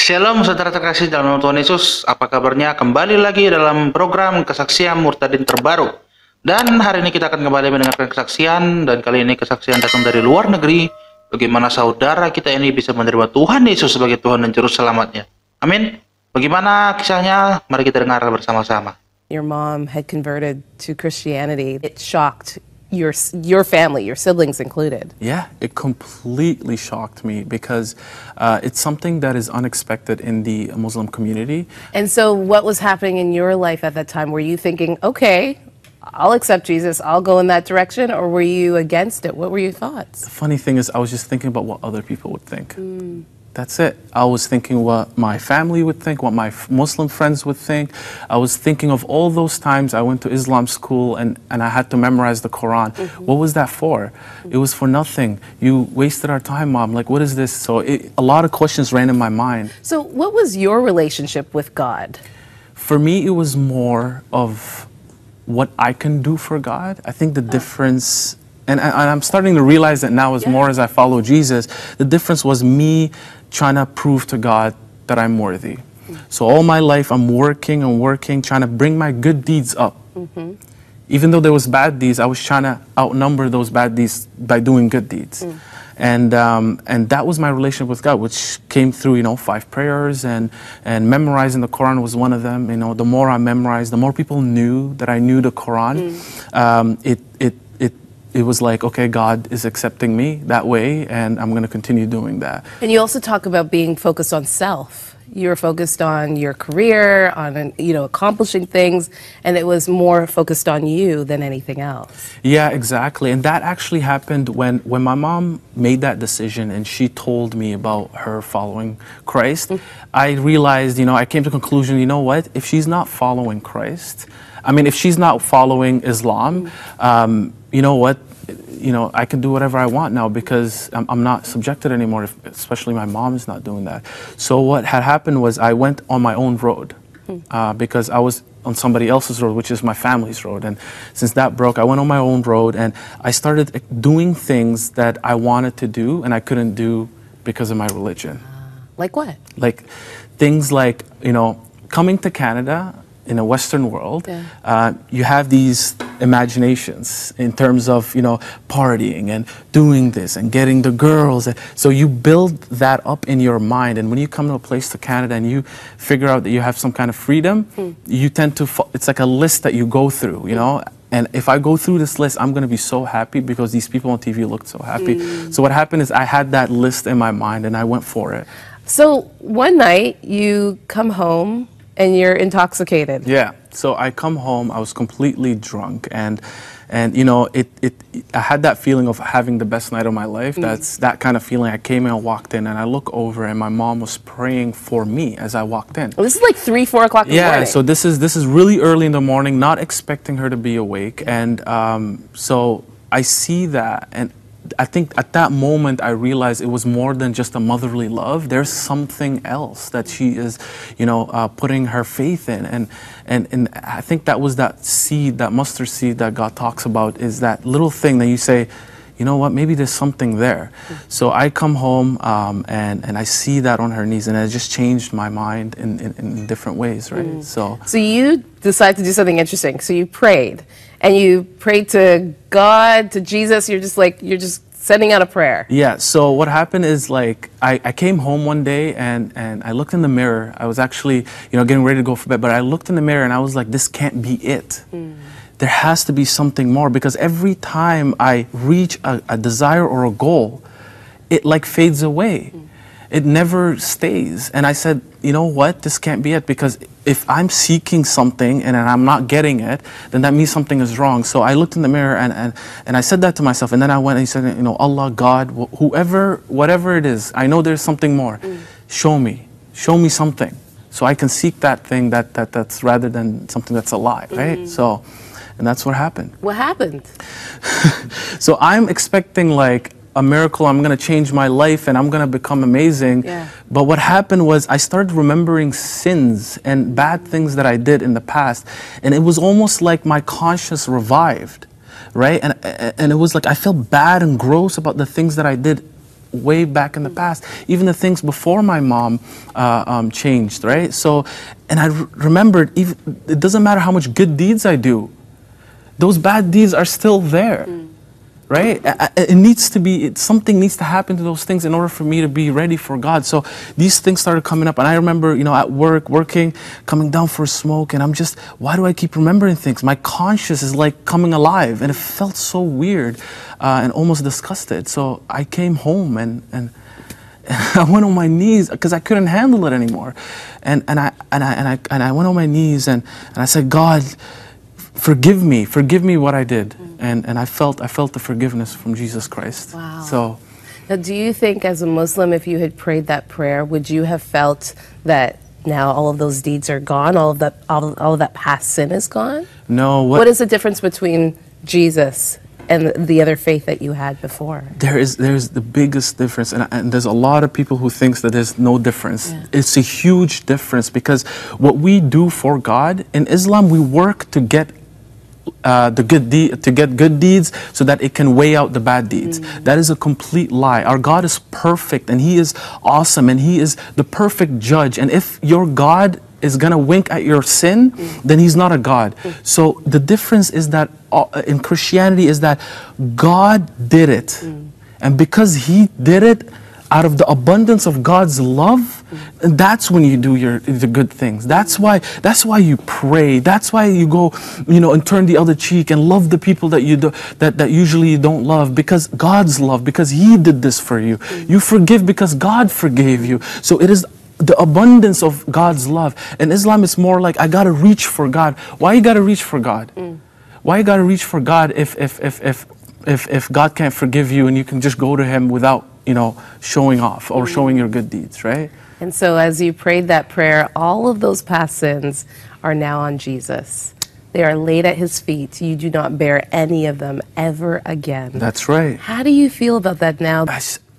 Shalom saudara terkasih dalam nama Tuhan Yesus. Apa kabarnya? Kembali lagi dalam program kesaksian Murtadin terbaru. Dan hari ini kita akan kembali mendengarkan kesaksian. Dan kali ini kesaksian datang dari luar negeri. Bagaimana saudara kita ini bisa menerima Tuhan Yesus sebagai Tuhan dan Juru Selamatnya. Amin. Bagaimana kisahnya? Mari kita dengar bersama-sama. Your mom had converted to Christianity. It shocked your family, your siblings included. Yeah, it completely shocked me because it's something that is unexpected in the Muslim community. And so what was happening in your life at that time? Were you thinking, okay, I'll accept Jesus, I'll go in that direction, or were you against it? What were your thoughts? The funny thing is I was just thinking about what other people would think. That's it. I was thinking what my family would think, what my Muslim friends would think. I was thinking of all those times I went to Islam school and I had to memorize the Quran. What was that for? It was for nothing. You wasted our time, Mom. Like, what is this? So a lot of questions ran in my mind. So what was your relationship with God? For me, it was more of what I can do for God. I think the difference, and I'm starting to realize that now as more as I follow Jesus, the difference was me trying to prove to God that I'm worthy. So all my life I'm working and working, trying to bring my good deeds up. Even though there was bad deeds, I was trying to outnumber those bad deeds by doing good deeds. And that was my relationship with God, which came through, 5 prayers and memorizing the Quran was one of them. The more I memorized, the more people knew that I knew the Quran. It was like, okay, God is accepting me that way, and I'm going to continue doing that. And you also talk about being focused on self. You were focused on your career, on accomplishing things, and it was more focused on you than anything else. Yeah, exactly. And that actually happened when my mom made that decision and she told me about her following Christ. I realized, I came to the conclusion, you know what? If she's not following Christ, if she's not following Islam, you know what? I can do whatever I want now because I'm not subjected anymore, especially my mom is not doing that. So what had happened was I went on my own road because I was on somebody else's road, which is my family's road. And since that broke, I went on my own road and I started doing things that I wanted to do and I couldn't do because of my religion. Like what? Like things like, coming to Canada in a Western world, you have these imaginations in terms of, partying and doing this and getting the girls. So you build that up in your mind. And when you come to a place to Canada and you figure out that you have some kind of freedom, you tend to, it's like a list that you go through, And if I go through this list, I'm going to be so happy because these people on TV looked so happy. So what happened is I had that list in my mind and I went for it. So one night you come home and you're intoxicated. Yeah. So I come home, I was completely drunk, and I had that feeling of having the best night of my life. That's that kind of feeling. I came in and walked in, and I look over, and my mom was praying for me as I walked in. Well, this is like 3, 4 o'clock in the morning. Yeah. So this is really early in the morning, not expecting her to be awake, and so I see that, and I think at that moment I realized it was more than just a motherly love. There's something else that she is, putting her faith in, and I think that was that seed, that mustard seed that God talks about, is that little thing that you say, you know what, maybe there's something there. So I come home and I see that on her knees, and it just changed my mind in different ways, right? So you decided to do something interesting. So you prayed, and you prayed to God, to Jesus. You're just sending out a prayer. Yeah, so what happened is, like, I came home one day and I looked in the mirror. I was actually, getting ready to go for bed, but I looked in the mirror and I was like, this can't be it. There has to be something more, because every time I reach a desire or a goal, it like fades away. It never stays. And I said, you know what, this can't be it, because if I'm seeking something and I'm not getting it, then that means something is wrong. So I looked in the mirror and I said that to myself, and then I went and said, Allah, God, whoever, whatever it is, I know there's something more. Show me something, so I can seek that thing that's rather than something that's a lie, right? So, and that's what happened. What happened? So I'm expecting like a miracle, I'm going to change my life and I'm going to become amazing. Yeah. But what happened was I started remembering sins and bad things that I did in the past. And it was almost like my conscience revived, right? And it was like I felt bad and gross about the things that I did way back in the past, even the things before my mom changed, right? So, and I remembered, even, it doesn't matter how much good deeds I do, those bad deeds are still there. Right? It needs to be, something needs to happen to those things in order for me to be ready for God. So these things started coming up, and I remember, you know, at work, working, coming down for a smoke, and I'm just, why do I keep remembering things? My conscience is like coming alive, and it felt so weird and almost disgusted. So I came home and I went on my knees because I couldn't handle it anymore, and I went on my knees and I said, God, forgive me what I did. And I felt the forgiveness from Jesus Christ. Wow. So, Now, do you think as a Muslim, if you had prayed that prayer, would you have felt that now all of those deeds are gone, all of that past sin is gone? no, What is the difference between Jesus and the other faith that you had before? there's the biggest difference, and there's a lot of people who thinks that there's no difference. Yeah. It's a huge difference, because what we do for God in Islam, we work to get good deeds so that it can weigh out the bad deeds. That is a complete lie. Our God is perfect, and He is awesome, and He is the perfect judge. And if your God is gonna wink at your sin, then He's not a God. So the difference is that in Christianity is that God did it, and because He did it, out of the abundance of God's love, and that's when you do the good things. That's why you pray. That's why you go, you know, and turn the other cheek and love the people that you do, that usually you don't love, because God's love, because He did this for you. You forgive because God forgave you. So it is the abundance of God's love. In Islam, it's more like, I gotta reach for God. Why you gotta reach for God? Why you gotta reach for God if God can't forgive you and you can just go to Him without, you know, showing off or showing your good deeds, right? And so as you prayed that prayer, all of those past sins are now on Jesus. They are laid at His feet. You do not bear any of them ever again. That's right. How do you feel about that now?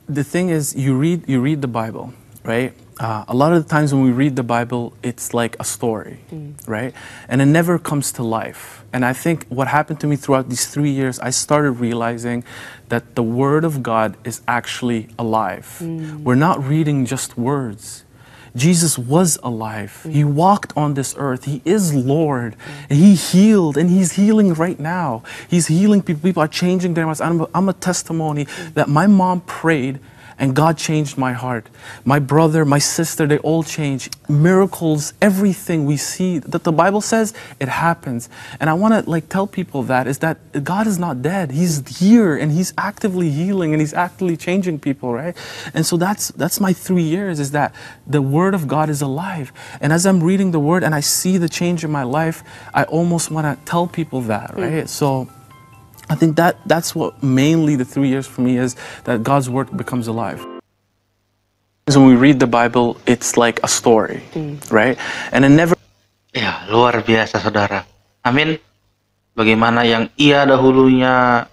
The thing is, you read the Bible, right? A lot of the times when we read the Bible, it's like a story, right? And it never comes to life. And I think what happened to me throughout these 3 years, I started realizing that the Word of God is actually alive. We're not reading just words. Jesus was alive. He walked on this earth. He is Lord. And He healed, and He's healing right now. He's healing people. People are changing their lives. I'm a testimony that my mom prayed, and God changed my heart. My brother, my sister, they all changed. Miracles, everything we see that the Bible says, it happens. And I want to tell people that is that God is not dead. He's here, and He's actively healing, and He's actively changing people, right? And so that's my 3 years, is that the Word of God is alive. And as I'm reading the Word and I see the change in my life, I almost want to tell people that, right? So I think that's what mainly the 3 years for me is, that God's Word becomes alive. When we read the Bible, it's like a story, right? And it never... Ya, luar biasa saudara. Amin. Bagaimana yang ia dahulunya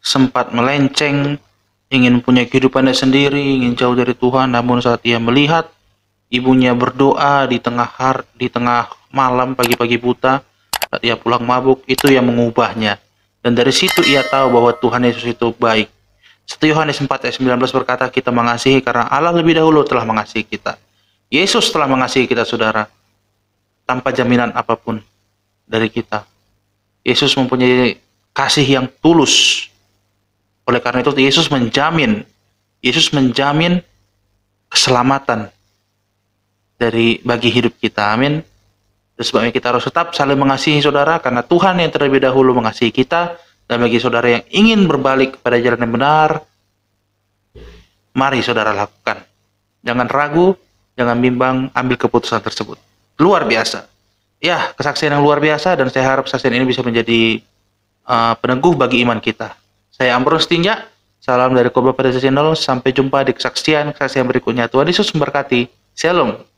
sempat melenceng, ingin punya kehidupannya sendiri, ingin jauh dari Tuhan, namun saat ia melihat ibunya berdoa di tengah malam, pagi-pagi buta, saat ia pulang mabuk, itu yang mengubahnya. Dan dari situ ia tahu bahwa Tuhan Yesus itu baik. 1 Yohanes 4 ayat 19 berkata, kita mengasihi karena Allah lebih dahulu telah mengasihi kita. Yesus telah mengasihi kita, saudara, tanpa jaminan apapun dari kita. Yesus mempunyai kasih yang tulus. Oleh karena itu Yesus menjamin keselamatan bagi hidup kita. Amin. Dan sebabnya kita harus tetap saling mengasihi, saudara, karena Tuhan yang terlebih dahulu mengasihi kita. Dan bagi saudara yang ingin berbalik kepada jalan yang benar, mari saudara lakukan. Jangan ragu, jangan bimbang, ambil keputusan tersebut. Luar biasa. Ya, kesaksian yang luar biasa, dan saya harap kesaksian ini bisa menjadi peneguh bagi iman kita. Saya Ambrose Tinja, salam dari Khotbah Pada Channel. Sampai jumpa di kesaksian berikutnya. Tuhan Yesus memberkati. Shalom.